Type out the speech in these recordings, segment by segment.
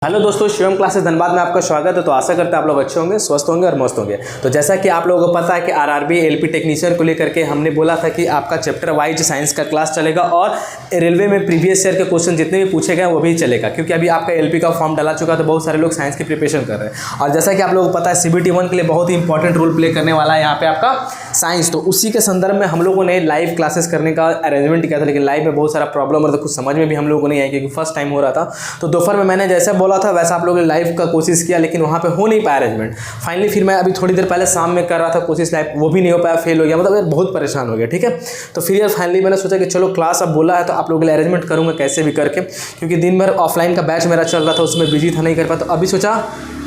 Hello दोस्तों, Shivam classes Dhanbad में आपका स्वागत है। तो आशा करते हैं आप लोग अच्छे होंगे, स्वस्थ होंगे और मस्त होंगे। तो जैसा कि आप लोगों को पता है कि आरआरबी एलपी टेक्नीशियन को लेकर के हमने बोला था कि आपका चैप्टर वाइज साइंस का क्लास चलेगा और रेलवे में प्रीवियस ईयर के क्वेश्चन जितने भी पूछे गए वो भी चलेगा, क्योंकि अभी आपका एलपी का फॉर्म डाला चुका है तो बहुत सारे लोग साइंस की प्रिपरेशन कर रहे हैं। और जैसा कि आप लोगों को पता है CBT 1 के लिए बहुत ही इंपॉर्टेंट रोल प्ले करने वाला है यहाँ पे आपका साइंस। तो उसी के संदर्भ में हम लोगों ने लाइव क्लासेस करने का अरेंजमेंट किया था, लेकिन लाइव में बहुत सारा प्रॉब्लम और कुछ समझ में भी हम लोगों को नहीं आई, क्योंकि फर्स्ट टाइम हो रहा था। तो दोपहर में मैंने जैसा बोला था वैसा आप लोग लाइव का कोशिश किया, लेकिन वहाँ पे हो नहीं पाया अरेंजमेंट। फाइनली फिर मैं अभी थोड़ी देर पहले शाम में कर रहा था कोशिश लाइव, वो भी नहीं हो पाया, फेल हो गया, मतलब यार बहुत परेशान हो गया। ठीक है, तो फिर यार फाइनली मैंने सोचा कि चलो क्लास अब बोला है तो आप लोगों के लिए अरेंजमेंट करूँगा कैसे भी करके, क्योंकि दिन भर ऑफलाइन का बैच मेरा चल रहा था, उसमें बिजी था, नहीं कर पाया। तो अभी सोचा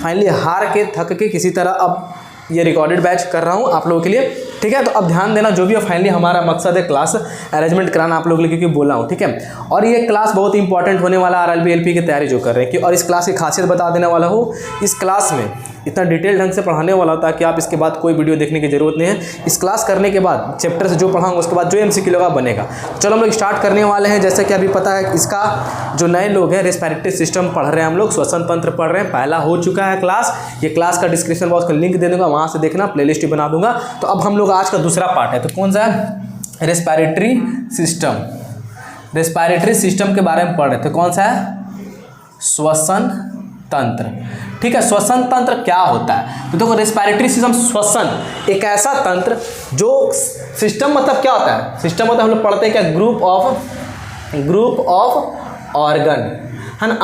फाइनली हार के थक के किसी तरह अब ये रिकॉर्डेड बैच कर रहा हूँ आप लोगों के लिए। ठीक है, तो अब ध्यान देना, जो भी है फाइनली हमारा मकसद है क्लास अरेंजमेंट कराना आप लोगों के लिए, क्योंकि बोला हूँ। ठीक है, और ये क्लास बहुत इंपॉर्टेंट होने वाला आरआरबी एलपी की तैयारी जो कर रहे हैं कि, और इस क्लास की खासियत बता देने वाला हूँ। इस क्लास में इतना डिटेल ढंग से पढ़ाने वाला होता है कि आप इसके बाद कोई वीडियो देखने की जरूरत नहीं है। इस क्लास करने के बाद चैप्टर से जो पढ़ाऊंगा उसके बाद जो MCQ लगा बनेगा। चलो हम लोग स्टार्ट करने वाले हैं। जैसे कि अभी पता है इसका जो नए लोग हैं रेस्पिरेटरी सिस्टम पढ़ रहे हैं, हम लोग श्वसन तंत्र पढ़ रहे हैं, पहला हो चुका है क्लास। ये क्लास का डिस्क्रिप्शन बॉक्स का लिंक दे दूंगा, वहाँ से देखना, प्लेलिस्ट बना दूंगा। तो अब हम लोग आज का दूसरा पार्ट है, तो कौन सा है? Respiratory system. रेस्पिरेटरी सिस्टम के बारे में पढ़ रहे थे। कौन सा है? श्वसन तंत्र। ठीक है, श्वसन तंत्र क्या होता है? तो देखो, रेस्पिरेटरी सिस्टम, श्वसन एक ऐसा तंत्र जो सिस्टम, मतलब क्या होता है? सिस्टम मतलब हम लोग पढ़ते हैं क्या? ग्रुप ऑफ ऑर्गन है ना,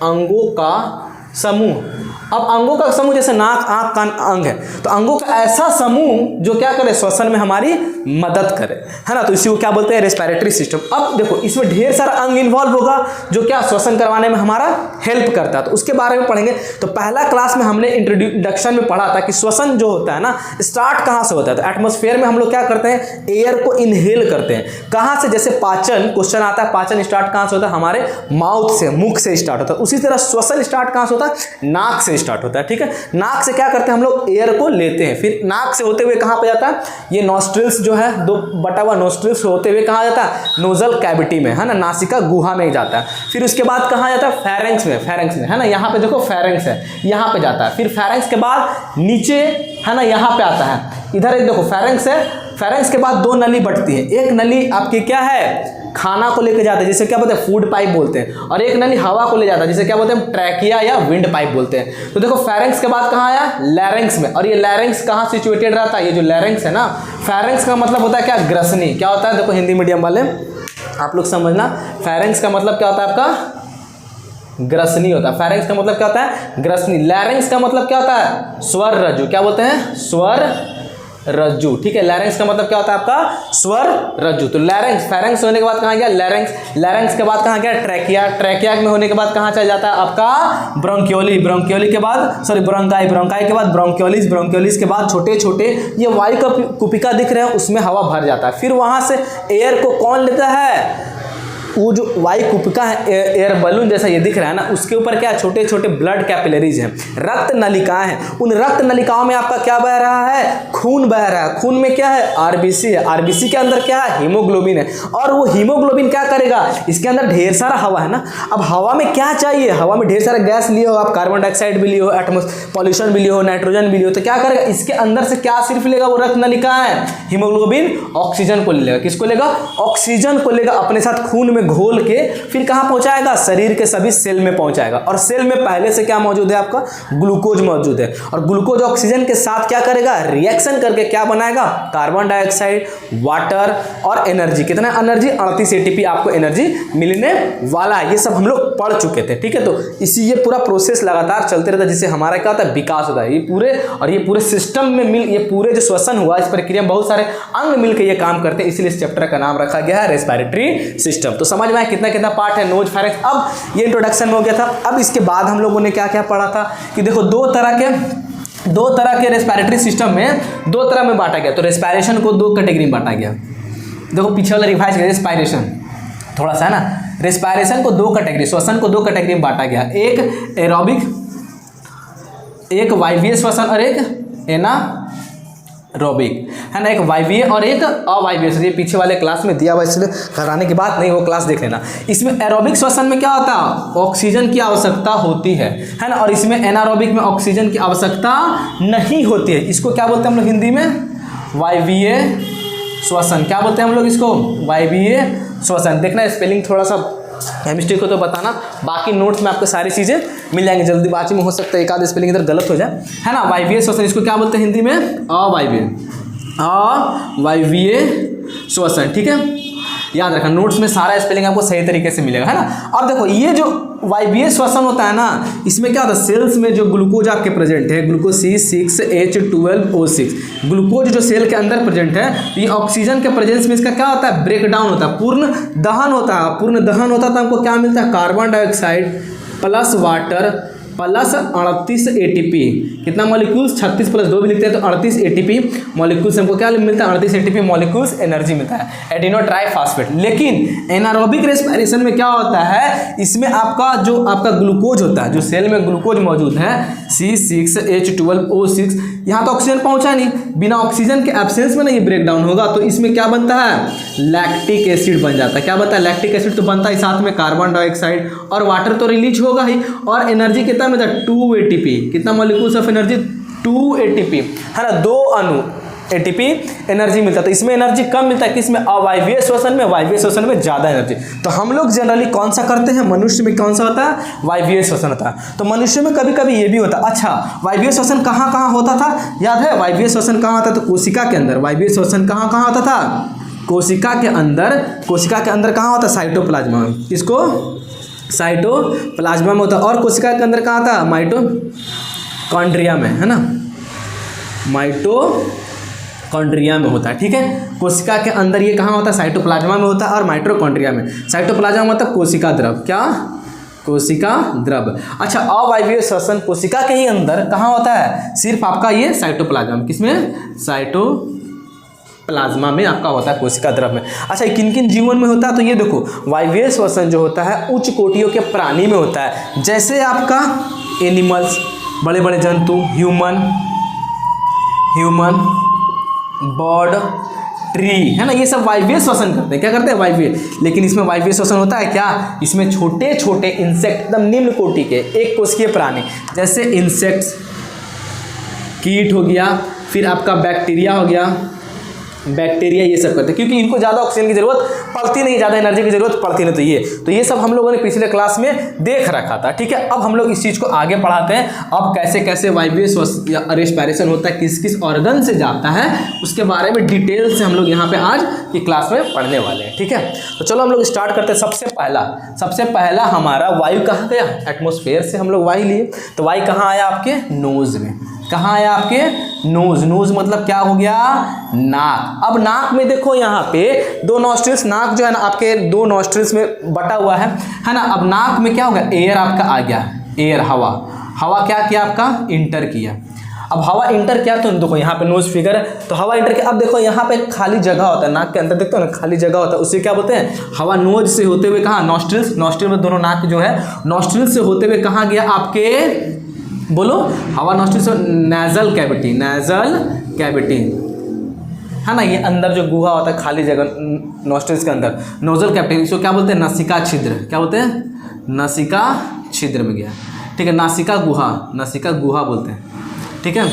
अंगों का समूह। अब अंगों का समूह जैसे नाक, आँख, कान अंग है, तो अंगों का ऐसा समूह जो क्या करे? श्वसन में हमारी मदद करे, है ना। तो इसी को क्या बोलते हैं? Respiratory system. अब देखो, इसमें ढेर सारा अंग इन्वॉल्व होगा जो क्या श्वसन करवाने में हमारा हेल्प करता है, तो उसके बारे में पढ़ेंगे। तो पहला क्लास में हमने इंट्रोडक्शन में पढ़ा था कि श्वसन जो होता है ना, स्टार्ट कहाँ से होता है? तो एटमॉस्फेयर में हम लोग क्या करते हैं? एयर को इनहेल करते हैं। कहाँ से? जैसे पाचन, क्वेश्चन आता है पाचन स्टार्ट कहाँ से होता है? हमारे माउथ से, मुख से स्टार्ट होता है। उसी तरह श्वसन स्टार्ट कहाँ से होता है? नाक से स्टार्ट होता है। ठीक है, नाक से क्या करते हैं हम लोग? एयर को लेते हैं, फिर नाक से होते हुए कहां पे जाता है? ये नॉस्ट्रिल्स जो है, दो बटा हुआ नॉस्ट्रिल्स होते हुए कहां जाता है? नोजल कैविटी में, है ना, नासिका गुहा में जाता है। फिर उसके बाद कहां जाता है? फेरेंक्स में, है ना, यहां पे देखो फेरेंक्स है, यहां पे जाता है। फिर फेरेंक्स के बाद नीचे, है ना, यहां पे आता है। इधर एक देखो फेरेंक्स है, फेरेंक्स के बाद दो नली बढ़ती है। एक नली आपकी क्या है? खाना को लेकर जाते हैं, जिसे क्या बोलते हैं? फूड पाइप बोलते हैं। और एक नली हवा को ले जाता है, जिसे क्या बोलते हैं? ट्रैकिया या विंड पाइप बोलते हैं। तो देखो, फेरेंक्स के बाद कहाँ आया? लैरिंक्स में। और ये लैरिंक्स कहाँ सिचुएटेड रहता है? ये जो लैरिंक्स है ना, फेरेंक्स का मतलब होता है क्या? ग्रसनी। क्या होता है? देखो हिंदी मीडियम वाले आप लोग समझना, फेरेंक्स का मतलब क्या होता है आपका? ग्रसनी होता है। फेरेंक्स का मतलब क्या होता है? ग्रसनी। लैरिंक्स का मतलब क्या होता है? स्वर रज्जु। क्या बोलते हैं? स्वर रज्जु। ठीक है, लैरिंक्स का मतलब क्या होता है आपका? स्वर रज्जु। तो लैरिंक्स, फेरेंक्स होने के बाद कहाँ गया? लैरिंक्स। लैरिंक्स के बाद कहाँ गया? ट्रैकिया। ट्रैकिया में होने के बाद कहाँ चल जाता है आपका? ब्रोंकियोली। ब्रोंकियोली के बाद ब्रोंकाई। ब्रोंकाई के बाद ब्रोंकियोलिस। ब्रोंकियोलिस के बाद छोटे छोटे ये वायु कुपिका दिख रहे हैं, उसमें हवा भर जाता है। फिर वहां से एयर को कौन लेता है? वो जो वायु कुपिका है, एयर बलून जैसा ये दिख रहा है ना, उसके ऊपर क्या? छोटे छोटे ब्लड कैपिलरीज हैं, रक्त नलिकाएं हैं। उन रक्त नलिकाओं में आपका क्या बह रहा है? खून बह रहा है। खून में क्या है? आरबीसी है। आरबीसी के अंदर क्या है? हीमोग्लोबिन है। और वो हीमोग्लोबिन क्या करेगा? इसके अंदर ढेर सारा हवा है ना। अब हवा में क्या चाहिए? हवा में ढेर सारा गैस लिए हो आप, कार्बन डाइऑक्साइड भी लिए हो, पॉल्यूशन भी लिए हो, नाइट्रोजन भी लिए हो, तो क्या करेगा? इसके अंदर से क्या सिर्फ लेगा? वो रक्त नलिकाएं, हीमोग्लोबिन ऑक्सीजन को लेगा। किसको लेगा? ऑक्सीजन को लेगा अपने साथ खून में घोल के, फिर कहां पहुंचाएगा? शरीर के सभी सेल में पहुंचाएगा। और सेल में पहले से क्या मौजूद है आपका? ग्लूकोज मौजूद है। और ग्लूकोज ऑक्सीजन के साथ क्या करेगा? रिएक्शन करके क्या बनाएगा? कार्बन डाइऑक्साइड, वाटर और एनर्जी। कितना एनर्जी? 38 ATP आपको एनर्जी मिलने वाला है। ये सब हम लोग पढ़ चुके थे। ठीक है, तो इसी ये पूरा प्रोसेस लगातार चलते रहता है, जिससे हमारा क्या होता है? विकास होता है। ये पूरे सिस्टम में ये पूरे जो श्वसन हुआ, इस प्रक्रिया में बहुत सारे अंग मिलकर ये काम करते हैं, इसलिए इस चैप्टर का नाम रखा गया है रेस्पिरेटरी सिस्टम। तो समझ में आया कितना कितना पार्ट है? नोज, फेरेंक्स। अब ये इंट्रोडक्शन में हो गया था। अब इसके बाद हम लोगों ने क्या क्या पढ़ा था कि देखो, दो तरह के रेस्पिरेटरी सिस्टम में दो तरह में बांटा गया। तो रेस्पिरेशन को दो कैटेगरी में बांटा गया। देखो पीछे वाला रिवाइज किया, रेस्पिरेशन थोड़ा सा है ना, रेस्पिरेशन को दो कैटेगरी, श्वसन को दो कैटेगरी में बांटा गया। एक एरोबिक, एक वायवीय श्वसन और एक एरोबिक है ना, एक वायवीय और एक अवायवीय। ये पीछे वाले क्लास में दिया हुआ, इसलिए कराने की बात नहीं, वो क्लास देख लेना। इसमें एरोबिक श्वसन में क्या होता है, ऑक्सीजन की आवश्यकता होती है ना, और इसमें एनारोबिक में ऑक्सीजन की आवश्यकता नहीं होती है। इसको क्या बोलते हैं हम लोग हिंदी में, वायवीय श्वसन। क्या बोलते हैं हम लोग इसको, वायवीय श्वसन। देखना स्पेलिंग थोड़ा सा केमिस्ट्री को तो बताना, बाकी नोट्स में आपको सारी चीज़ें मिल जाएंगी। जल्दीबाजी में हो सकता है एक आध स्पेलिंग इधर गलत हो जाए, है ना। वायवीय श्वसन, इसको क्या बोलते हैं हिंदी में, अवायवीय, अवायवीय श्वसन। ठीक है, याद रखना, नोट्स में सारा स्पेलिंग आपको सही तरीके से मिलेगा, है ना। अब देखो ये जो वायवीय श्वसन होता है ना, इसमें क्या होता है, सेल्स में जो ग्लूकोज आपके प्रेजेंट है, ग्लूकोज C6H12O6, ग्लूकोज जो सेल के अंदर प्रेजेंट है, ये ऑक्सीजन के प्रेजेंस में इसका क्या होता है, ब्रेक डाउन होता है, पूर्ण दहन होता है। पूर्ण दहन होता है तो हमको क्या मिलता है, carbon dioxide plus water plus 38 ATP। कितना मॉलिक्यूल्स, 36 + 2 भी लिखते हैं तो 38 ATP मॉलिक्यूल्स हमको क्या मिलता है, 38 ATP मॉलिक्यूल्स एनर्जी मिलता है, एडिनो ट्राइफॉस्फेट। लेकिन एनारोबिक रेस्पिरेशन में क्या होता है, इसमें आपका जो आपका ग्लूकोज होता है, जो सेल में ग्लूकोज मौजूद है C6H12O6, यहाँ तो ऑक्सीजन पहुँचा नहीं, बिना ऑक्सीजन के एब्सेंस में ना ये ब्रेक डाउन होगा, तो इसमें क्या बनता है, लैक्टिक एसिड बन जाता है। क्या बनता है, लैक्टिक एसिड तो बनता है, साथ में कार्बन डाइऑक्साइड और वाटर तो रिलीज होगा ही, और एनर्जी कितना मिलता है, 2 ATP। कितना मॉलिक्यूल्स ऑफ एनर्जी, 2 ATP, है ना, 2 अणु ATP एनर्जी मिलता है। तो इसमें एनर्जी कम मिलता है, किसमें, अवायवीय श्वसन में, वायवीय श्वसन में ज़्यादा एनर्जी। तो हम लोग जनरली कौन सा करते हैं, मनुष्य में कौन सा होता है, वायवीय श्वसन होता है। तो मनुष्य में कभी कभी ये भी होता है। अच्छा, वायवीय श्वसन कहाँ कहाँ होता था, याद है, वायवीय श्वसन कहाँ होता है, तो कोशिका के अंदर। वायवीय श्वसन कहाँ कहाँ होता था, कोशिका के अंदर। कोशिका के अंदर कहाँ होता है, साइटोप्लाज्मा में। इसको साइटोप्लाज्मा में होता है। और कोशिका के अंदर कहाँ था, माइटोकॉन्ड्रिया में, है ना, माइटोकॉन्ड्रिया में होता है। ठीक है, कोशिका के अंदर ये कहाँ होता है, साइटोप्लाज्मा में होता है और माइटोकॉन्ड्रिया में। साइटोप्लाज्मा मतलब कोशिका द्रव, क्या, कोशिका द्रव। अच्छा, अवायवीय श्वसन कोशिका के ही अंदर कहाँ होता है, सिर्फ आपका ये साइटोप्लाज्मा, किसमें, साइटोप्लाज्मा में आपका होता है, कोशिका द्रव में। अच्छा, किन किन जीवन में होता है, तो ये देखो, वायवीय श्वसन जो होता है उच्च कोटियों के प्राणी में होता है, जैसे आपका एनिमल्स, बड़े बड़े जंतु, ह्यूमन बर्ड, ट्री, है ना, ये सब वायवीय श्वसन करते हैं। क्या करते हैं, वायवीय। लेकिन इसमें वायवीय श्वसन होता है क्या, इसमें छोटे छोटे इंसेक्ट, एकदम निम्न कोटि के एक कोशिकीय प्राणी, जैसे इंसेक्ट्स, कीट हो गया, फिर आपका बैक्टीरिया हो गया, बैक्टीरिया, ये सब करते हैं, क्योंकि इनको ज़्यादा ऑक्सीजन की जरूरत पड़ती नहीं, ज़्यादा एनर्जी की जरूरत पड़ती नहीं। तो ये सब हम लोगों ने पिछले क्लास में देख रखा था। ठीक है, अब हम लोग इस चीज़ को आगे पढ़ाते हैं। अब कैसे कैसे वायवीय श्वसन या रेस्पिरेशन होता है, किस किस ऑर्गन से जाता है, उसके बारे में डिटेल से हम लोग यहाँ पे आज की क्लास में पढ़ने वाले हैं। ठीक है, तो चलो हम लोग स्टार्ट करते हैं। सबसे पहला हमारा वायु कहाँ गया, एटमोस्फेयर से हम लोग वायु लिए, तो वायु कहाँ आया, आपके नोज में। कहाँ आया, आपके नोज। नोज मतलब क्या हो गया, नाक। अब नाक में देखो, यहाँ पे 2 नॉस्ट्रिल्स, नाक जो है ना आपके 2 नॉस्ट्रिल्स में बटा हुआ है ना। अब नाक में क्या होगा, एयर आपका आ गया, एयर, हवा क्या किया, आपका इंटर किया। अब हवा इंटर किया तो देखो यहाँ पे नोज फिगर है, तो हवा इंटर किया। अब देखो यहाँ पे खाली जगह होता है, नाक के अंदर देखते हो ना खाली जगह होता है, उसे क्या बोलते हैं, हवा नोज से होते हुए कहाँ, नॉस्ट्रिल्स, नॉस्ट्रिल में दोनों नाक जो है, नॉस्ट्रिल से होते हुए कहाँ गया, आपके, बोलो, हवा नॉस्ट्रिल से नेजल कैविटी, है ना, ये अंदर जो गुहा होता है खाली जगह नॉस्ट्रिल्स के अंदर, नोजल कैविटी, इसको क्या बोलते हैं, नासिका छिद्र। क्या बोलते हैं, नासिका छिद्र में गया। ठीक है, नासिका गुहा बोलते हैं। ठीक है,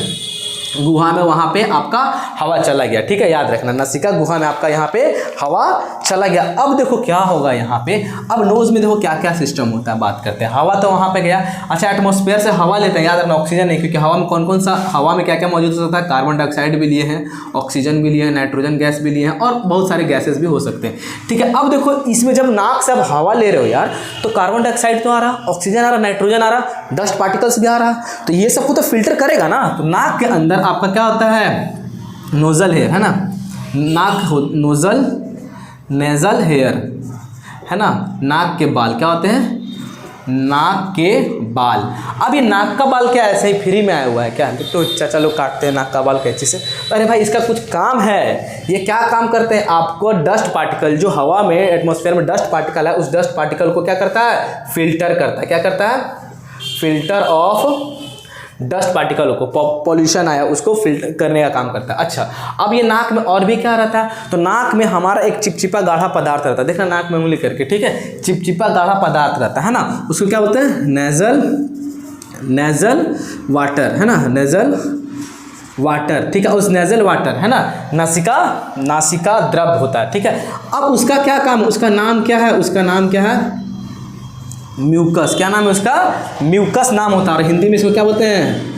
गुहा में वहाँ पे आपका हवा चला गया। ठीक है, याद रखना, नासिका गुहा में आपका यहाँ पे हवा चला गया। अब देखो क्या होगा यहाँ पे, अब नोज में देखो क्या क्या सिस्टम होता है, बात करते हैं। हवा तो वहाँ पे गया। अच्छा, एटमॉस्फेयर से हवा लेते हैं, याद रखना, ऑक्सीजन नहीं, क्योंकि हवा में कौन कौन सा, हवा में क्या क्या मौजूद हो सकता है, कार्बन डाइऑक्साइड भी लिए हैं, ऑक्सीजन भी लिए हैं, नाइट्रोजन गैस भी लिए हैं, और बहुत सारे गैसेस भी हो सकते हैं। ठीक है, अब देखो इसमें जब नाक से आप हवा ले रहे हो यार, तो कार्बन डाइऑक्साइड तो आ रहा, ऑक्सीजन आ रहा, नाइट्रोजन आ रहा, डस्ट पार्टिकल्स भी आ रहा, तो ये सबको तो फिल्टर करेगा ना। तो नाक के अंदर आपका क्या होता है, नोजल हेयर, है ना, नोजल, नेजल हेयर, है ना, नाक के बाल क्या होते हैं, नाक के बाल। अब ये नाक का बाल क्या ऐसे ही फ्री में आया हुआ है क्या, तो चाचा लोग काटते हैं नाक का बाल कैंची से। अरे भाई, इसका कुछ काम है। ये क्या काम करते हैं, आपको डस्ट पार्टिकल, जो हवा में एटमॉस्फेयर में डस्ट पार्टिकल है, उस डस्ट पार्टिकल को क्या करता है, फिल्टर करता है। क्या करता है, फिल्टर ऑफ डस्ट पार्टिकल को, पॉल्यूशन आया उसको फिल्टर करने का काम करता है। अच्छा, अब ये नाक में और भी क्या रहता है, तो नाक में हमारा एक चिपचिपा गाढ़ा पदार्थ रहता है, देखना नाक में उंगली करके, ठीक है, चिपचिपा गाढ़ा पदार्थ रहता है ना, उसको क्या बोलते हैं, नेजल वाटर, है ना, नेजल वाटर, ठीक है, उस नेजल वाटर है ना, नासिका द्रव होता है, ठीक है। अब उसका क्या काम, उसका नाम क्या है, उसका नाम क्या है, म्यूकस, क्या नाम है उसका, म्यूकस नाम होता है, और हिंदी में इसको क्या बोलते हैं,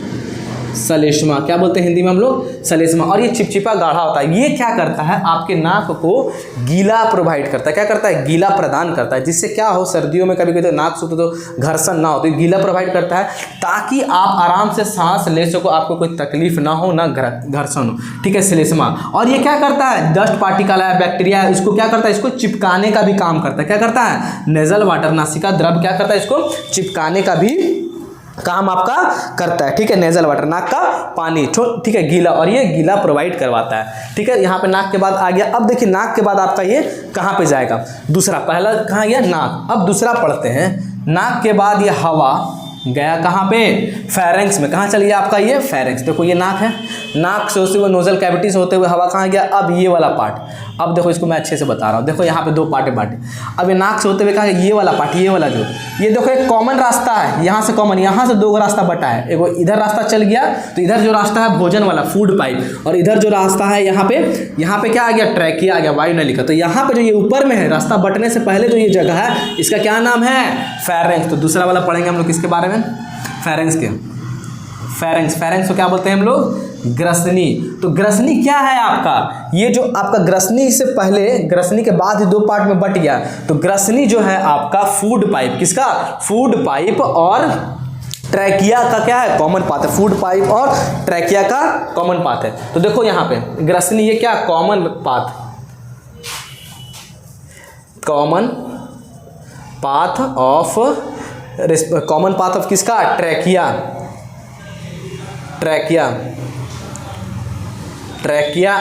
सलेष्मा, क्या बोलते हैं हिंदी में हम लोग, सलेष्मा। और ये चिपचिपा गाढ़ा होता है, ये क्या करता है, आपके नाक को गीला प्रोवाइड करता है, क्या करता है, गीला प्रदान करता है, जिससे क्या हो, सर्दियों में कभी कभी तो नाक सूखते तो घर्षण ना हो, तो गीला प्रोवाइड करता है ताकि आप आराम से सांस ले सको, आपको कोई तकलीफ ना हो, ना घर्षण हो, ठीक है, सलेष्मा। और ये क्या करता है, डस्ट पार्टिकल है, बैक्टीरिया है, इसको क्या करता है, इसको चिपकाने का भी काम करता है, क्या करता है, नेजल वाटर, नासिका द्रव क्या करता है, इसको चिपकाने का भी काम आपका करता है, ठीक है, नेजल वाटर, नाक का पानी, ठीक है, गीला, और ये गीला प्रोवाइड करवाता है, ठीक है। यहाँ पे नाक के बाद आ गया, अब देखिए नाक के बाद आपका ये कहाँ पे जाएगा, दूसरा, पहला कहाँ गया नाक, अब दूसरा पढ़ते हैं, नाक के बाद ये हवा गया कहाँ पे, फेरेंक्स में, कहाँ चल गया आपका ये फेरेंक्स, देखो ये नाक है, नाक से होते हुए नोजल कैविटी से होते हुए हवा कहाँ गया, अब ये वाला पार्ट, अब देखो इसको मैं अच्छे से बता रहा हूँ, देखो यहाँ पे दो पार्ट है, अब ये नाक से होते हुए कहाँ गया, ये वाला पार्ट, ये वाला जो, ये देखो एक कॉमन रास्ता है, यहाँ से कॉमन, यहाँ से दो रास्ता बटा है, एक इधर रास्ता चल गया, तो इधर जो रास्ता है भोजन वाला, फूड पाइप, और इधर जो रास्ता है यहाँ पे क्या आ गया, ट्रैकिया आ गया, वायु नलिका। तो यहाँ पे जो ये ऊपर में है, रास्ता बटने से पहले जो ये जगह है, इसका क्या नाम है, फेरेंक्स। तो दूसरा वाला पढ़ेंगे हम लोग किसके बारे में, फेरेंक्स के, फेरेंक्स को क्या बोलते हैं हम लोग, ग्रसनी। तो ग्रसनी क्या है आपका, ये जो आपका ग्रसनी से पहले, ग्रसनी के बाद ही दो पार्ट में बट गया, तो ग्रसनी जो है आपका फूड पाइप, किसका, फूड पाइप, और ट्रैकिया का क्या है, कॉमन पाथ है, फूड पाइप और ट्रैकिया का कॉमन पाथ है। तो देखो यहाँ पे ग्रसनी, ये क्या, common path, common path of किसका, ट्रैकिया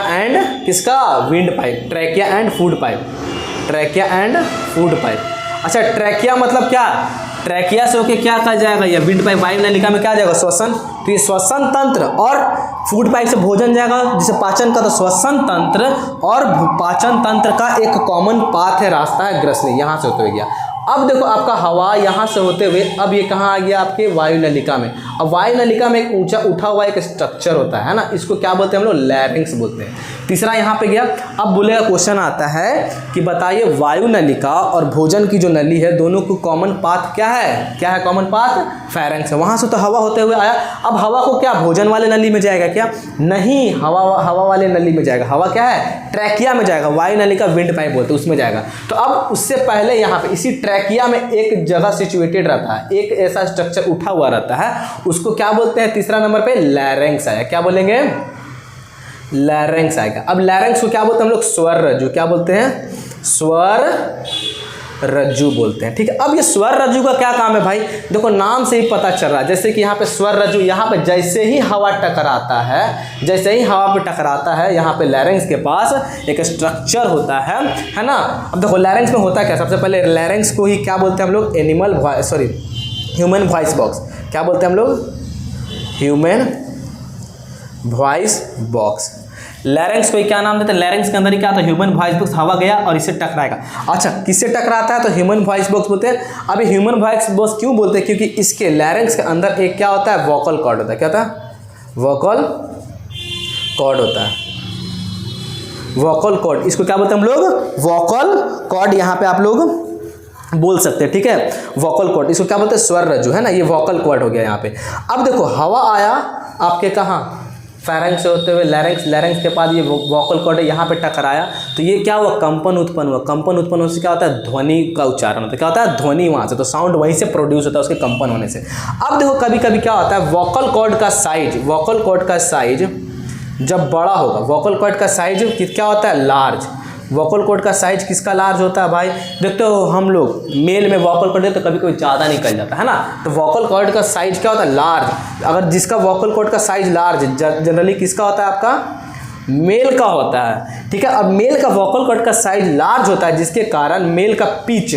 एंड किसका, wind pipe, trachea and food pipe, अच्छा, ट्रैकिया मतलब क्या, ट्रैकिया से होके क्या कहा जाएगा, या विंड पाइप, वायु नलिका में क्या जाएगा, श्वसन, तो ये श्वसन तंत्र, और फूड पाइप से भोजन जाएगा, जिसे पाचन का, तो श्वसन तंत्र और पाचन तंत्र का एक कॉमन पाथ है, रास्ता है ग्रसनी, यहाँ से होते हुए गया। अब देखो आपका हवा यहाँ से होते हुए अब ये कहाँ आ गया, आपके वायु नलिका में। अब वायु नलिका में एक ऊंचा उठा हुआ एक स्ट्रक्चर होता है ना, इसको क्या बोलते हैं हम लोग, लैरिंक्स बोलते हैं। तीसरा यहाँ पे गया। अब बोलेगा, क्वेश्चन आता है कि बताइए वायु नलिका और भोजन की जो नली है, दोनों को कॉमन पाथ क्या है, क्या है कॉमन पाथ, फेरेंक्स है। वहाँ से तो हवा होते हुए आया, अब हवा को क्या भोजन वाले नली में जाएगा क्या, नहीं, हवा वाले नली में जाएगा। हवा क्या है, ट्रैकिया में जाएगा, वायु नलिका विंड पाइप बोलते हैं, उसमें जाएगा। तो अब उससे पहले यहाँ पे इसी ट्रैकिया में एक जगह सिचुएटेड रहता है, एक ऐसा स्ट्रक्चर उठा हुआ रहता है, उसको क्या बोलते हैं, तीसरा नंबर पे लैरिंक्स आया। क्या बोलेंगे, लैरिंक्स आएगा। अब लैरिंक्स को क्या बोलते हैं हम लोग, स्वर रज्जु। क्या बोलते हैं, स्वर रज्जु बोलते हैं, ठीक है। अब ये स्वर रज्जु का क्या काम है भाई, देखो नाम से ही पता चल रहा है, जैसे कि यहाँ पे स्वर रज्जु, यहाँ पे जैसे ही हवा टकराता है, जैसे ही हवा पे टकराता है, यहाँ पे लैरिंक्स के पास एक स्ट्रक्चर होता है ना। अब देखो लैरिंक्स में होता क्या, सबसे पहले लैरिंक्स को ही क्या बोलते हैं हम लोग, ह्यूमन वॉइस बॉक्स। क्या बोलते हैं हम लोग, ह्यूमन वॉइस बॉक्स। लैरिंक्स को क्या नाम देते हैं, लैरिंक्स के अंदर ही क्या था, ह्यूमन वॉइस बॉक्स, हवा गया और इससे टकराएगा। अच्छा, किससे टकराता है, तो ह्यूमन वॉइस बॉक्स बोलते हैं। अब ह्यूमन वॉइस बॉक्स क्यों बोलते हैं, क्योंकि इसके लैरिंक्स के अंदर एक क्या होता है, वोकल कॉर्ड होता है। क्या होता है, वोकल कॉर्ड होता है, वोकल कॉर्ड, इसको क्या बोलते हैं हम लोग, वोकल कॉर्ड। यहाँ पे आप लोग बोल सकते हैं, ठीक है, वोकल कॉर्ड, इसको क्या बोलते हैं, स्वर रज्जु, है ना, ये वोकल कॉर्ड हो गया यहाँ पे। अब देखो हवा आया आपके कहाँ, फेरेंक्स से होते हुए लैरिंक्स के बाद ये वोकल कॉर्ड है, यहाँ पे टकराया, तो ये क्या हुआ, कंपन उत्पन्न हुआ। कंपन उत्पन्न होने से क्या होता है, ध्वनि का उच्चारण होता है। क्या होता है, ध्वनि वहाँ से, तो साउंड वहीं से प्रोड्यूस होता है उसके कंपन होने से। अब देखो कभी कभी क्या होता है, वोकल कॉर्ड का साइज जब बड़ा होगा, वोकल कॉर्ड का साइज क्या होता है, लार्ज। वोकल कॉर्ड का साइज किसका लार्ज होता है भाई, देखते हो हम लोग मेल में वोकल कॉर्ड तो कभी कोई ज़्यादा निकल जाता है ना, तो वोकल कॉर्ड का साइज क्या होता है, लार्ज। अगर जिसका वोकल कॉर्ड का साइज लार्ज, जनरली किसका होता है, आपका मेल का होता है, ठीक है। अब मेल का वोकल कॉर्ड का साइज लार्ज होता है, जिसके कारण मेल का पिच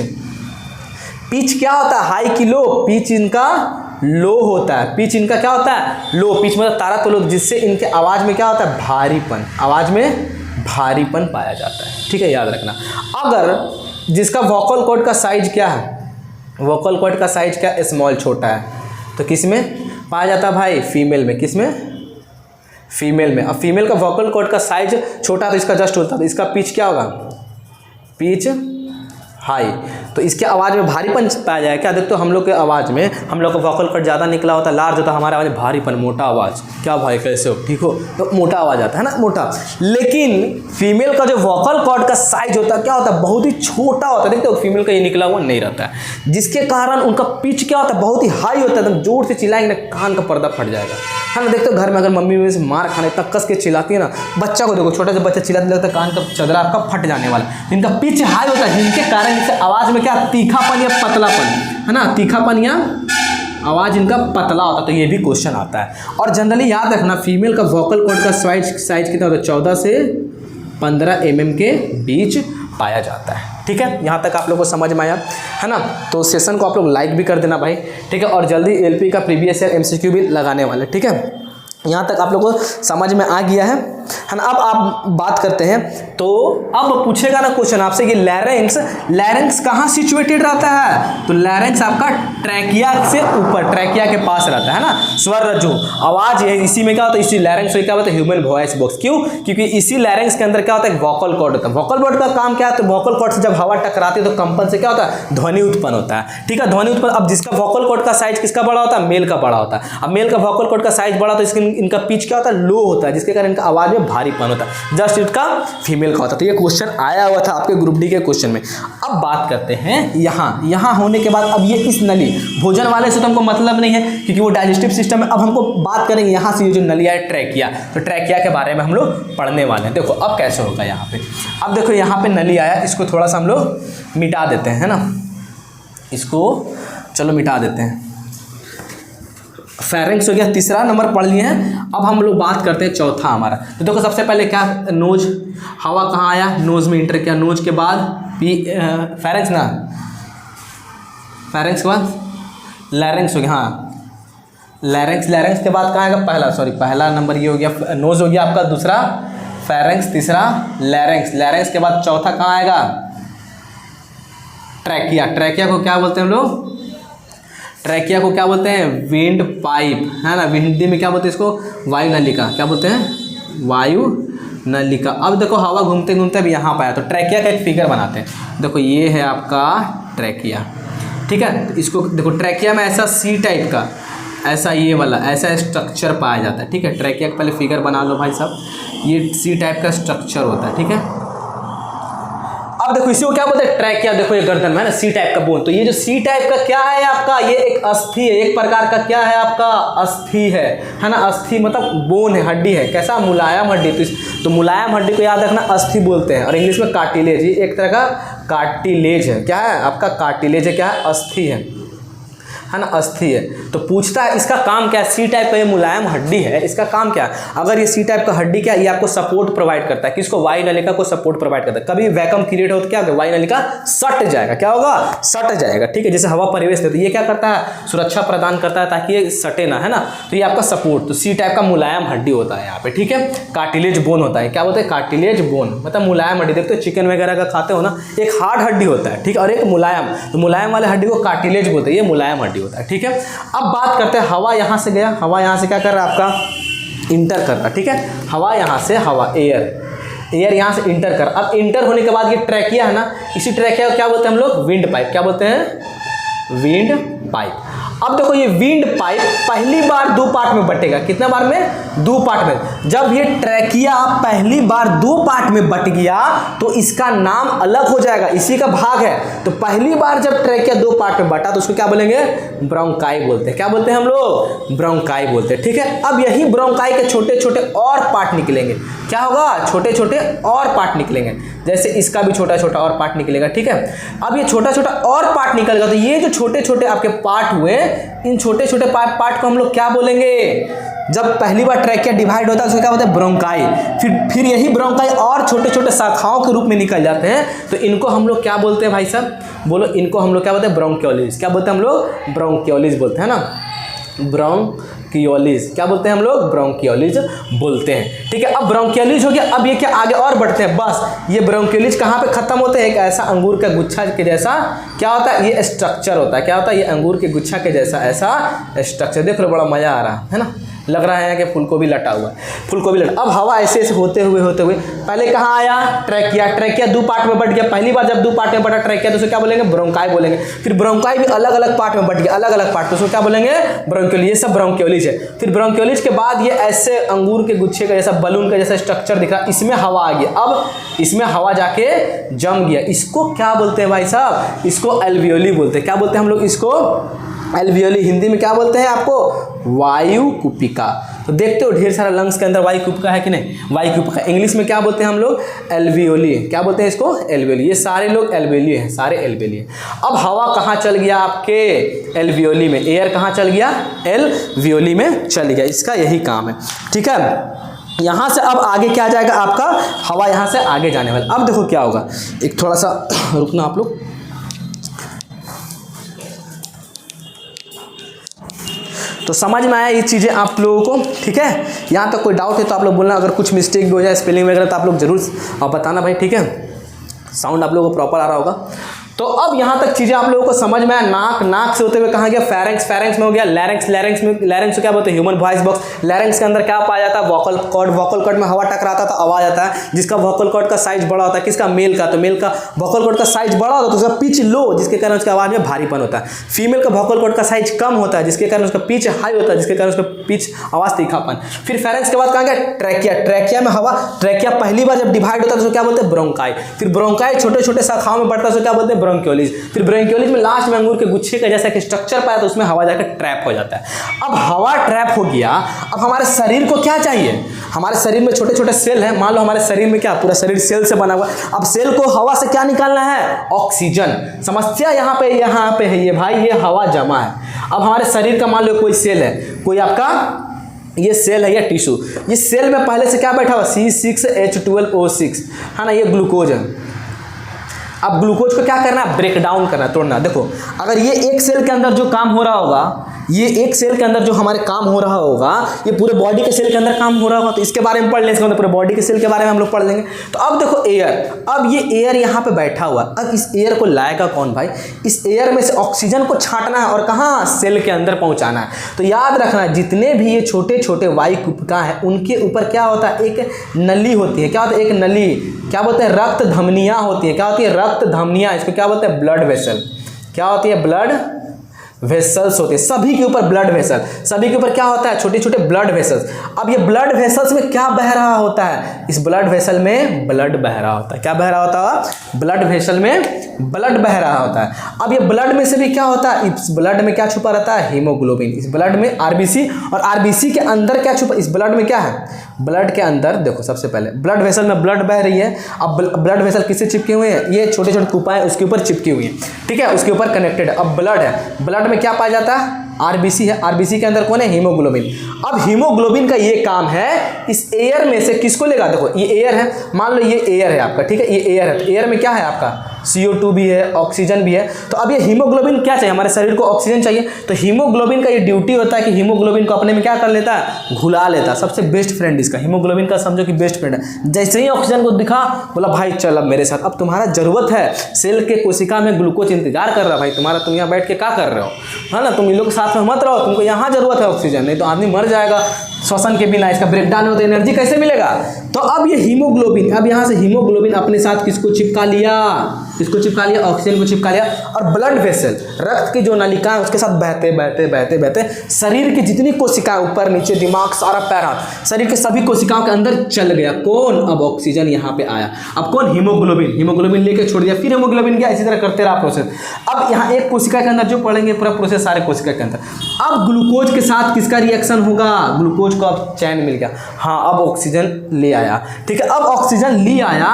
क्या होता है, हाई की लो, पिच इनका लो होता है, पिच इनका क्या होता है, लो। पिच मतलब तारा तो लो, जिससे इनके आवाज़ में क्या होता है, भारीपन, आवाज़ में भारीपन पाया जाता है। ठीक है, याद रखना। अगर जिसका वोकल कॉर्ड का साइज क्या है, वोकल कॉर्ड का साइज क्या, स्मॉल, छोटा है, तो किस में पाया जाता है भाई, फीमेल में। किस में, फीमेल में। अब फीमेल का वोकल कॉर्ड का साइज छोटा तो इसका जस्ट होता है, तो इसका पिच क्या होगा, पिच हाई, तो इसके आवाज़ में भारीपन पाया जाएगा। क्या देखते हो, हम लोग के आवाज़ में, हम लोग का वोकल कॉर्ड ज़्यादा निकला होता है, लार्ज होता है, हमारे आवाज़ में भारीपन, मोटा आवाज़। क्या भाई कैसे हो, ठीक हो, तो मोटा आवाज़ आता है ना, मोटा। लेकिन फीमेल का जो वोकल कॉर्ड का साइज होता है क्या होता है, बहुत ही छोटा होता है। देखते हो फीमेल का ये निकला हुआ नहीं रहता है, जिसके कारण उनका पिच क्या होता है, बहुत ही हाई होता है। एकदम जोर से चिल्लाएंगे ना, कान का पर्दा फट जाएगा, है ना। देखते हो घर में अगर मम्मी में से मार खाना इतना कस के चिल्लाती है ना, बच्चा को देखो, छोटा सा बच्चा चिल्लाने लगता है, कान का चदरा आपका फट जाने वाला। इनका पिच हाई होता है, जिनके कारण इससे आवाज़ में क्या, तीखापन या पतलापन, है ना, तीखापन या आवाज़ इनका पतला होता है। तो ये भी क्वेश्चन आता है। और जनरली याद रखना, फीमेल का वोकल कॉर्ड का साइज कितना होता है, 14 से 15 mm के बीच पाया जाता है। ठीक है, यहाँ तक आप लोगों को समझ में आया, है ना। तो सेशन को आप लोग लाइक भी कर देना भाई, ठीक है। और जल्दी एलपी का प्रीवियस ईयर MCQ भी लगाने वाले, ठीक है। यहाँ तक आप लोगों को समझ में आ गया है ना। अब आप बात करते हैं, तो अब पूछेगा ना क्वेश्चन आपसे कि लैरिंक्स कहाँ सिचुएटेड रहता है, तो लैरिंक्स आपका ट्रैकिया से ऊपर, ट्रैकिया के पास रहता है ना। स्वर रज्जु, आवाज़ है, इसी में क्या होता है, इसी लैरिंक्स में क्या होता है, ह्यूमन वॉइस बॉक्स। क्यों, क्योंकि इसी लैरिंक्स के अंदर क्या होता है, वोकल कॉर्ड होता है। वोकल कॉर्ड का काम क्या है, तो वोकल कॉर्ड से जब हवा टकराती है तो कंपन से क्या होता है, ध्वनि उत्पन्न होता है। ठीक है, ध्वनि उत्पन्न। अब जिसका वोकल कॉर्ड का साइज किसका बड़ा होता है, मेल का बड़ा होता है। अब मेल का वोकल कॉर्ड का साइज बड़ा तो इनका पिच क्या होता है, लो होता है, जिसके कारण इनका आवाज़ में भारीपन होता है। जस्ट इसका फीमेल का होता है। तो ये क्वेश्चन आया हुआ था आपके ग्रुप डी के क्वेश्चन में। अब बात करते हैं यहाँ होने के बाद, अब ये इस नली, भोजन वाले से तो हमको मतलब नहीं है क्योंकि वो डाइजेस्टिव सिस्टम है। अब हमको बात करेंगे यहाँ से, ये जो नलिया है ट्रैकिया, तो ट्रैकिया के बारे में हम लोग पढ़ने वाले हैं। देखो अब कैसे होगा यहाँ पे। अब देखो यहाँ पे नली आया, इसको थोड़ा सा हम लोग मिटा देते हैं, है ना। इसको चलो मिटा देते हैं। फेरेंक्स हो गया, तीसरा नंबर पढ़ लिए हैं। अब हम लोग बात करते हैं चौथा हमारा। तो देखो सबसे पहले क्या, नोज, हवा कहाँ आया, नोज में इंटर किया, नोज के बाद फेरेंक्स ना, फेरेंक्स के बाद लैरिंक्स हो गया, हाँ लैरिंक्स के बाद कहाँ आएगा, पहला नंबर ये हो गया, नोज हो गया आपका, दूसरा फेरेंक्स, तीसरा लैरिंक्स के बाद चौथा कहाँ आएगा, ट्रैकिया को क्या बोलते हैं हम लोग, ट्रैकिया को क्या बोलते हैं, विंड पाइप, है ना। हिंदी में क्या बोलते हैं इसको, वायु नलिका। क्या बोलते हैं, वायु नलिका। अब देखो हवा घूमते घूमते अब यहाँ पाया, तो ट्रैकिया का एक फिगर बनाते हैं। देखो ये है आपका ट्रैकिया, ठीक है। तो इसको देखो, ट्रैकिया में ऐसा सी टाइप का, ऐसा ये वाला ऐसा स्ट्रक्चर पाया जाता है, ठीक है। ट्रैकिया का पहले फिगर बना लो भाई साहब, ये सी टाइप का स्ट्रक्चर होता है, ठीक है। अब देखो इसी को क्या बोलते हैं, ट्रैकिया। देखो ये गर्दन में है ना, सी टाइप का बोन। तो ये जो सी टाइप का क्या है आपका, ये एक अस्थि है, एक प्रकार का क्या है आपका, अस्थि है ना। अस्थि मतलब बोन है, हड्डी है, कैसा, मुलायम हड्डी। तो मुलायम हड्डी को याद रखना अस्थि बोलते हैं, और इंग्लिश में कार्टिलेज। ये एक तरह का कार्टिलेज है, क्या है आपका, कार्टिलेज है, क्या है, अस्थि है ना, अस्थि है। तो पूछता है इसका काम क्या है, सी टाइप का ये मुलायम हड्डी है, इसका काम क्या है। अगर ये सी टाइप का हड्डी क्या है, ये आपको सपोर्ट प्रोवाइड करता है, किसको, वायु नलिका को सपोर्ट प्रोवाइड करता है। कभी वैक्यूम क्रिएट हो तो क्या होगा, वायु नलिका सट जाएगा, क्या होगा, सट जाएगा, ठीक है। जैसे हवा परिवेश देता है, ये क्या करता है, सुरक्षा प्रदान करता है ताकि ये सटे ना, है ना। तो ये आपका सपोर्ट, तो सी टाइप का मुलायम हड्डी होता है यहाँ पे, ठीक है। कार्टिलेज बोन होता है, क्या बोलते हैं, कार्टिलेज बोन मतलब मुलायम हड्डी। देखते हो चिकन वगैरह का खाते हो ना, एक हार्ड हड्डी होता है, ठीक है, और एक मुलायम, तो मुलायम वाले हड्डी को कार्टिलेज बोलते हैं, ये मुलायम हड्डी होता है, ठीक है। अब बात करते हैं, हवा यहाँ से गया, हवा यहाँ से क्या कर रहा है आपका, इंटर कर रहा है, ठीक है। हवा यहाँ से, हवा एयर यहाँ से इंटर कर। अब इंटर होने के बाद ये ट्रैकिया है ना, इसी ट्रैकिया को क्या बोलते हैं हम लोग, विंड पाइप। क्या बोलते हैं, विंड पाइप। अब देखो ये विंड पाइप पहली बार दो पार्ट में बटेगा, कितना बार में, दो पार्ट में। जब ये ट्रैकिया पहली बार दो पार्ट में बट गया तो इसका नाम अलग हो जाएगा, इसी का भाग है। तो पहली बार जब ट्रैकिया दो पार्ट में बटा तो उसको क्या बोलेंगे, ब्रोंकाई बोलते हैं। क्या बोलते हैं हम लोग, ब्रोंकाई बोलते हैं, ठीक है। अब यही ब्रोंकाई के छोटे छोटे और पार्ट निकलेंगे, क्या होगा, छोटे छोटे और पार्ट निकलेंगे, जैसे इसका भी छोटा छोटा और पार्ट निकलेगा, ठीक है। अब ये छोटा छोटा और पार्ट निकलेगा, तो ये जो छोटे छोटे आपके पार्ट हुए, इन छोटे छोटे पार्ट को हम लोग क्या बोलेंगे, जब पहली बार ट्रैकिया डिवाइड होता है उसको क्या बोलते हैं, ब्रोंकाई। फिर यही ब्रोंकाई और छोटे छोटे शाखाओं के रूप में निकल जाते हैं, तो इनको हम लोग क्या बोलते हैं भाई साहब, बोलो, इनको हम लोग क्या बोलते हैं, ब्रोंकियोलिस। क्या बोलते हैं हम लोग, ब्रोंकियोलिस बोलते हैं ना। ब्रोंकियोलिस, क्या बोलते हैं हम लोग? ब्रोंकियोलिस बोलते हैं। ठीक है, अब ब्रोंकियोलिस हो गया। अब ये क्या आगे और बढ़ते हैं, बस ये ब्रोंकियोलिस कहाँ पे खत्म होते हैं? एक ऐसा अंगूर का गुच्छा के जैसा क्या होता है, ये स्ट्रक्चर होता है। क्या होता है? ये अंगूर के गुच्छा के जैसा ऐसा स्ट्रक्चर। देख लो बड़ा मजा आ रहा है ना, लग रहा है कि फूलगोभी लटा हुआ है, फूलगोभी लटा। अब हवा ऐसे ऐसे होते हुए पहले कहाँ आया? ट्रैकिया। ट्रैकिया दो पार्ट में बट गया। पहली बार जब दो पार्ट में बटा ट्रैकिया तो उसे क्या बोलेंगे? ब्रोंकाई बोलेंगे। फिर ब्रोंकाई भी अलग अलग पार्ट में बट गया, अलग अलग पार्ट, तो उसको क्या बोलेंगे? ब्रोंकियोलिस। ये सब ब्रोंकियोलिस है। फिर ब्रोंकियोलिस के बाद ये ऐसे अंगूर के गुच्छे का जैसा बलून का जैसा स्ट्रक्चर दिख रहा, इसमें हवा आ गई। अब इसमें हवा जाके जम गया। इसको क्या बोलते हैं भाई साहब? इसको एल्वियोली बोलते हैं। क्या बोलते हैं हम लोग इसको? एल्वियोली। हिंदी में क्या बोलते हैं आपको? वायु कुपिका। तो देखते हो ढेर सारा लंग्स के अंदर वायु कुपिका है कि नहीं? वायु कुपिका। इंग्लिश में क्या बोलते हैं हम लोग? एल्वियोली। क्या बोलते हैं इसको? एल्वियोली। ये सारे लोग एल्वियोली हैं, सारे एल्वियोली हैं। अब हवा कहाँ चल गया? आपके एल्वियोली में। एयर कहाँ चल गया? एल्वियोली में चल गया। इसका यही काम है। ठीक है, यहाँ से अब आगे क्या जाएगा आपका? हवा यहाँ से आगे जाने वाला। अब देखो क्या होगा, एक थोड़ा सा रुकना आप लोग। तो समझ में आया ये चीज़ें आप लोगों को? ठीक है, यहाँ तक कोई डाउट है तो आप लोग बोलना। अगर कुछ मिस्टेक भी हो जाए स्पेलिंग वगैरह तो आप लोग जरूर बताना भाई। ठीक है, साउंड आप लोगों को प्रॉपर आ रहा होगा। तो अब यहाँ तक चीज़ें आप लोगों को समझ में आया। नाक, नाक से होते हुए कहाँ गया? फेरेंक्स। फेरेंक्स में हो गया लैरिंक्स। लैरिंक्स में, लैरिंक्स को क्या बोलते हैं? Human voice box. लैरिंक्स के अंदर क्या पाया जाता है? Vocal cord. वोकल कॉर्ड में हवा टकराता तो आवाज आता है, जिसका वोकल कॉर्ड का साइज बड़ा होता है। किसका? मेल का। तो मेल का वोकल कॉर्ड का साइज बड़ा होता है तो उसका पिच लो, जिसके कारण उसकी आवाज में भारीपन होता है। फीमेल का वोकल कॉर्ड का साइज कम होता है, जिसके कारण उसका पिच हाई होता है, जिसके कारण उसका पिच आवाज तीखापन। फिर फेरेंक्स के बाद कहाँ गया? ट्रैकिया। ट्रैकिया में हवा, ट्रैकिया पहली बार जब डिवाइड होता है तो क्या बोलते हैं? ब्रोंकाई। फिर ब्रोंकाई छोटे छोटे शाखाओं में बढ़ता है तो क्या बोलते हैं? ब्रोंकियोलिस। फिर ब्रोंकियोलिस में लास्ट में अंगूर के गुच्छे का जैसा कि स्ट्रक्चर पाया तो उसमें हवा जाकर ट्रैप हो जाता है। अब हवा ट्रैप हो गया, अब हमारे शरीर को क्या चाहिए? हमारे शरीर में छोटे छोटे सेल हैं। मान लो हमारे शरीर में क्या, पूरा शरीर सेल से बना हुआ। अब सेल को हवा से क्या निकालना है? ऑक्सीजन। समस्या यहाँ पे है ये भाई, ये हवा जमा है। अब हमारे शरीर का मान लो कोई सेल है, कोई आपका ये सेल है या टिश्यू, ये सेल में पहले से क्या बैठा हुआ? C6H12O6 है ना, ये ग्लूकोज है। अब ग्लूकोज को क्या करना है? ब्रेक डाउन करना, तोड़ना। देखो अगर ये एक सेल के अंदर जो काम हो रहा होगा, ये एक सेल के अंदर जो हमारे काम हो रहा होगा, ये पूरे बॉडी के सेल के अंदर काम हो रहा होगा, तो इसके बारे में पढ़ लें। इसके अंदर पूरे बॉडी के सेल के बारे में हम लोग पढ़ लेंगे। तो अब देखो एयर, अब ये एयर यहाँ पे बैठा हुआ, अब इस एयर को लाएगा कौन भाई? इस एयर में से ऑक्सीजन को छांटना है और कहाँ? सेल के अंदर पहुँचाना है। तो याद रखना, जितने भी ये छोटे छोटे वायु कुपिका हैं उनके ऊपर क्या होता है? एक नली होती है। क्या होता है? एक नली। क्या बोलते हैं? रक्त धमनियाँ होती है। क्या होती है? रक्त धमनियाँ। इसको क्या बोलते हैं? Blood vessel. क्या होती है? ब्लड वेसल्स होते हैं। सभी के ऊपर ब्लड वेसल, सभी के ऊपर क्या होता है? छोटे छोटे ब्लड वेसल्स। अब ये ब्लड वेसल्स में क्या बह रहा होता है? इस ब्लड वेसल में ब्लड बह रहा होता है। क्या बह रहा होता है? ब्लड वेसल में ब्लड बह रहा होता है। अब ये ब्लड में से भी क्या होता है? इस ब्लड में क्या छुपा रहता है? हीमोग्लोबिन। इस ब्लड में आरबीसी, और आरबीसी के अंदर क्या छुपा? इस ब्लड में क्या है? ब्लड के अंदर देखो, सबसे पहले ब्लड वेसल में ब्लड बह रही है। अब ब्लड वेसल किससे चिपके हुए हैं? ये छोटे छोटे कुपाएं उसके ऊपर चिपकी हुई हैं। ठीक है, उसके ऊपर कनेक्टेड है। अब ब्लड है, ब्लड में क्या पाया जाता है? आरबीसी है। आरबीसी के अंदर कौन है? हीमोग्लोबिन। अब हीमोग्लोबिन का ये काम है, इस एयर में से किसको लेगा? देखो ये एयर है, मान लो ये एयर है आपका। ठीक है, ये एयर है, तो एयर में क्या है आपका? CO2 भी है, ऑक्सीजन भी है। तो अब ये हीमोग्लोबिन क्या चाहिए? हमारे शरीर को ऑक्सीजन चाहिए। तो हीमोग्लोबिन का ये ड्यूटी होता है कि हीमोग्लोबिन को अपने में क्या कर लेता है? घुला लेता है। सबसे बेस्ट फ्रेंड इसका हीमोग्लोबिन का, समझो कि बेस्ट फ्रेंड है। जैसे ही ऑक्सीजन को दिखा, बोला भाई चल अब मेरे साथ, अब तुम्हारा जरूरत है। सेल के कोशिका में ग्लूकोज इंतजार कर रहा है भाई तुम्हारा, तुम यहाँ बैठ के क्या कर रहे हो? है ना, तुम इन लोग के साथ में मत रहो, तुमको यहाँ जरूरत है ऑक्सीजन, नहीं तो आदमी मर जाएगा श्वसन के बिना। इसका ब्रेकडाउन हो तो एनर्जी कैसे मिलेगा? तो अब ये हीमोग्लोबिन, अब यहाँ से हीमोग्लोबिन अपने साथ किसको चिपका लिया? किसको चिपका लिया? ऑक्सीजन को चिपका लिया। और ब्लड वेसल, रक्त की जो नलिकाएं उसके साथ बहते बहते बहते बहते शरीर की जितनी कोशिकाएं, ऊपर नीचे दिमाग सारा पैर हाथ, शरीर के सभी कोशिकाओं के अंदर चल गया। कौन? अब ऑक्सीजन यहाँ पे आया। अब कौन? हीमोग्लोबिन। हीमोग्लोबिन लेके छोड़ दिया, फिर हीमोग्लोबिन गया, इसी तरह करते रहा प्रोसेस। अब यहाँ एक कोशिका के अंदर जो पढ़ेंगे पूरा प्रोसेस सारे कोशिका के अंदर। अब ग्लूकोज के साथ किसका रिएक्शन होगा? ग्लूकोज को अब चैन मिल गया। हाँ, अब ऑक्सीजन ले आया। ठीक है, अब ऑक्सीजन ले आया।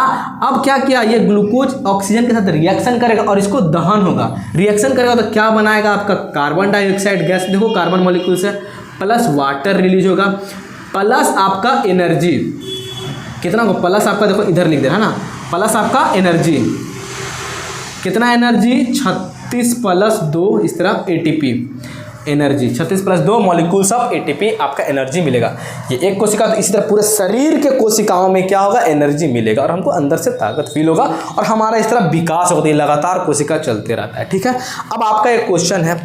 अब क्या किया? ये ग्लूकोज ऑक्सीजन के साथ रिएक्शन करेगा और इसको दहन होगा। रिएक्शन करेगा तो क्या बनाएगा आपका? Carbon dioxide gas. देखो कार्बन मॉलिक्यूल से प्लस वाटर रिलीज होगा, प्लस आपका एनर्जी। कितना को? प्लस आपका देखो इधर लिख दे है ना, प्लस आपका एनर्जी। कितना एनर्जी? 36 + 2, इस तरह ATP। Energy, 36 + 2 molecules of ATP आपका एनर्जी मिलेगा। ये एक कोशिका, तो इसी तरह पूरे शरीर के कोशिकाओं में क्या होगा, एनर्जी मिलेगा और हमको अंदर से ताकत फील होगा और हमारा इस तरह विकास होता है, लगातार कोशिका चलते रहता है। ठीक है, अब आपका एक क्वेश्चन है,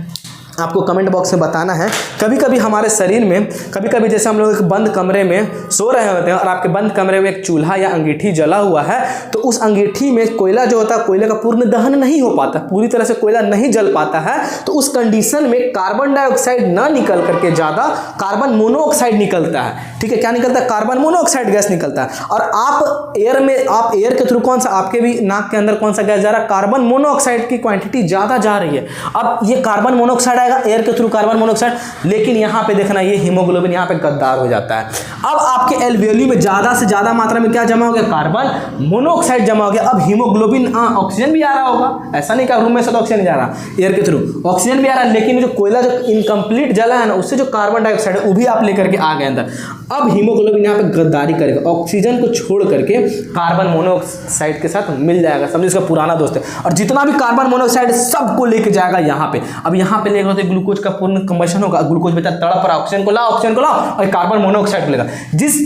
आपको कमेंट बॉक्स में बताना है। कभी कभी हमारे शरीर में, कभी कभी जैसे हम लोग एक बंद कमरे में सो रहे होते हैं और आपके बंद कमरे में एक चूल्हा या अंगीठी जला हुआ है, तो उस अंगीठी में कोयला जो होता है, कोयले का पूर्ण दहन नहीं हो पाता, पूरी तरह से कोयला नहीं जल पाता है। तो उस कंडीशन में कार्बन डाइऑक्साइड ना निकल करके ज़्यादा कार्बन मोनोऑक्साइड निकलता है। ठीक है, क्या निकलता है, कार्बन मोनोऑक्साइड गैस निकलता है। और आप एयर में, आप एयर के थ्रू कौन सा, आपके भी नाक के अंदर कौन सा गैस जा रहा है, कार्बन मोनोऑक्साइड की क्वांटिटी ज़्यादा जा रही है। अब ये कार्बन मोनोऑक्साइड एयर के थ्रू कार्बन मोनोऑक्साइड, लेकिन यहां पे देखना ये हीमोग्लोबिन यहां पे गद्दार हो जाता है। अब आपके एल्वियोली में ज्यादा से ज्यादा मात्रा में क्या जमा हो गया, कार्बन मोनोऑक्साइड जमा हो गया। अब हीमोग्लोबिन, ऑक्सीजन भी आ रहा होगा, ऐसा नहीं कि रूम में से तो ऑक्सीजन नहीं जा रहा, एयर के थ्रू ऑक्सीजन भी आ रहा है, लेकिन जो कोयला जो इनकम्प्लीट जला है ना, उससे जो कार्बन डाइऑक्साइड है वो भी आप लेकर के आ गए अंदर। अब हीमोग्लोबिन यहाँ पे गद्दारी करेगा, ऑक्सीजन को छोड़ करके कार्बन मोनोऑक्साइड के साथ मिल जाएगा, समझिए इसका पुराना दोस्त है, और जितना भी कार्बन मोनोऑक्साइड सबको लेके जाएगा यहाँ पे। अब यहाँ पे लेगा तो ग्लूकोज का पूर्ण कंबशन होगा, ग्लूकोज बेटा तड़प रहा, ऑक्सीजन को लाओ, ऑक्सीजन को लाओ, और कार्बन मोनोऑक्साइड मिलेगा। जिस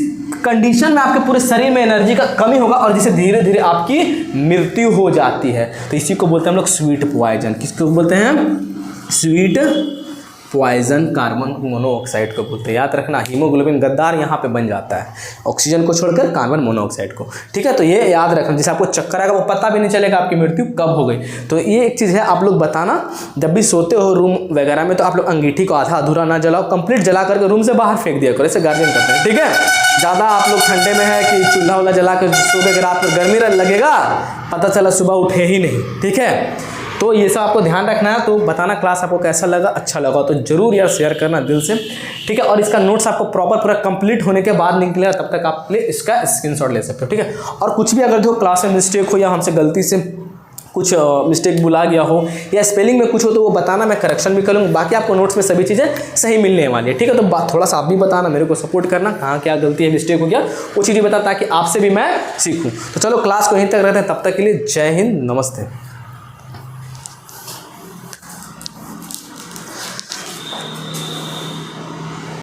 कंडीशन में आपके पूरे शरीर में एनर्जी का कमी होगा और जिससे धीरे धीरे आपकी मृत्यु हो जाती है, तो इसी को बोलते हैं हम लोग स्वीट पॉइजन। किसको बोलते हैं, स्वीट पॉइजन कार्बन मोनोऑक्साइड को बोलते हैं। याद रखना, हीमोग्लोबिन गद्दार यहाँ पे बन जाता है, ऑक्सीजन को छोड़कर कार्बन मोनोऑक्साइड को। ठीक है, तो ये याद रखना, जिसे आपको चक्कर आएगा वो पता भी नहीं चलेगा आपकी मृत्यु कब हो गई। तो ये एक चीज़ है, आप लोग बताना जब भी सोते हो रूम वगैरह में, तो आप लोग अंगीठी को आधा अधूरा ना जलाओ, कंप्लीट जला करके रूम से बाहर फेंक दिया करो, ऐसे गार्जियन करते हैं। ठीक है, ज़्यादा आप लोग ठंडे में है कि चूल्हा वाला जला कर सुबह के रात में गर्मी लगेगा, पता चला सुबह उठे ही नहीं। ठीक है, तो ये सब आपको ध्यान रखना है। तो बताना क्लास आपको कैसा लगा, अच्छा लगा तो जरूर यार शेयर करना दिल से। ठीक है, और इसका नोट्स आपको प्रॉपर पूरा कंप्लीट होने के बाद निकलेगा, तब तक आप इसका स्क्रीनशॉट ले सकते हो। ठीक है, और कुछ भी अगर जो क्लास में मिस्टेक हो या हमसे गलती से कुछ मिस्टेक बुला गया हो या स्पेलिंग में कुछ हो तो वो बताना, मैं करेक्शन भी करूँगा। बाकी आपको नोट्स में सभी चीज़ें सही मिलने वाली है। ठीक है, तो थोड़ा सा आप भी बताना, मेरे को सपोर्ट करना, कहाँ क्या गलती है, मिस्टेक हो गया, वो चीज़ें बता, ताकि आपसे भी मैं सीखूँ। तो चलो क्लास को यहीं तक रहते हैं, तब तक के लिए जय हिंद, नमस्ते।